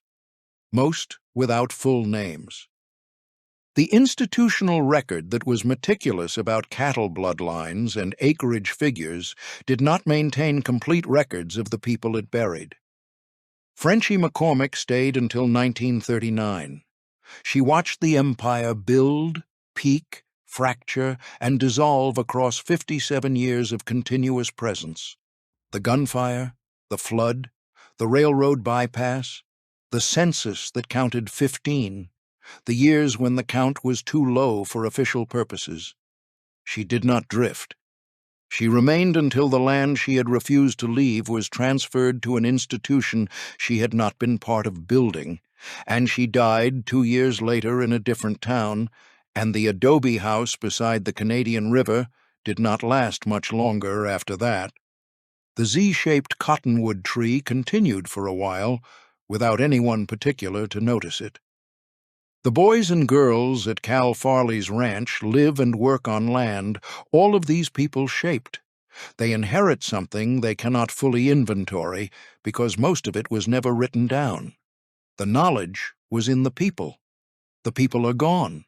most without full names. The institutional record that was meticulous about cattle bloodlines and acreage figures did not maintain complete records of the people it buried. Frenchie McCormick stayed until 1939. She watched the empire build, peak, fracture, and dissolve across 57 years of continuous presence. The gunfire, the flood, the railroad bypass, the census that counted 15, the years when the count was too low for official purposes. She did not drift. She remained until the land she had refused to leave was transferred to an institution she had not been part of building, and she died 2 years later in a different town, and the adobe house beside the Canadian River did not last much longer after that. The Z-shaped cottonwood tree continued for a while, without anyone particular to notice it. The boys and girls at Cal Farley's ranch live and work on land all of these people shaped. They inherit something they cannot fully inventory because most of it was never written down. The knowledge was in the people. The people are gone.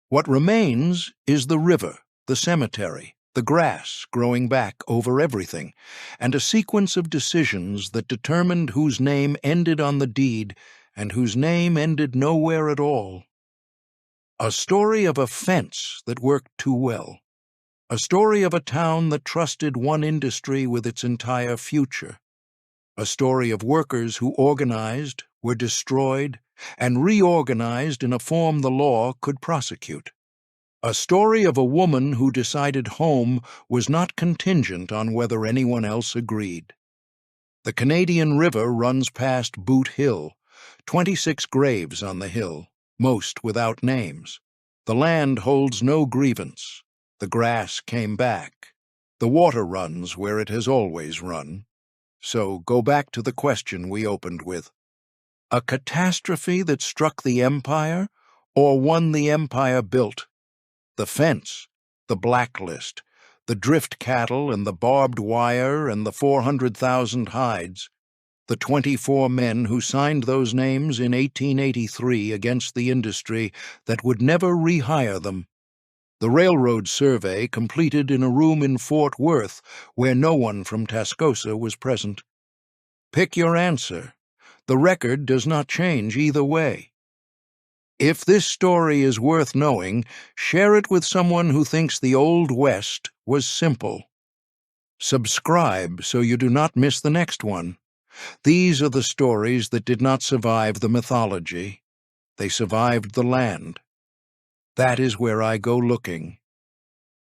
What remains is the river, the cemetery, the grass growing back over everything, and a sequence of decisions that determined whose name ended on the deed and whose name ended nowhere at all. A story of a fence that worked too well. A story of a town that trusted one industry with its entire future. A story of workers who organized, were destroyed, and reorganized in a form the law could prosecute. A story of a woman who decided home was not contingent on whether anyone else agreed. The Canadian River runs past Boot Hill, 26 graves on the hill, most without names. The land holds no grievance. The grass came back. The water runs where it has always run. So go back to the question we opened with. A catastrophe that struck the empire, or one the empire built? The fence, the blacklist, the drift cattle and the barbed wire and the 400,000 hides, the 24 men who signed those names in 1883 against the industry that would never rehire them. The railroad survey completed in a room in Fort Worth where no one from Tascosa was present. Pick your answer. The record does not change either way. If this story is worth knowing, share it with someone who thinks the Old West was simple. Subscribe so you do not miss the next one. These are the stories that did not survive the mythology. They survived the land. That is where I go looking.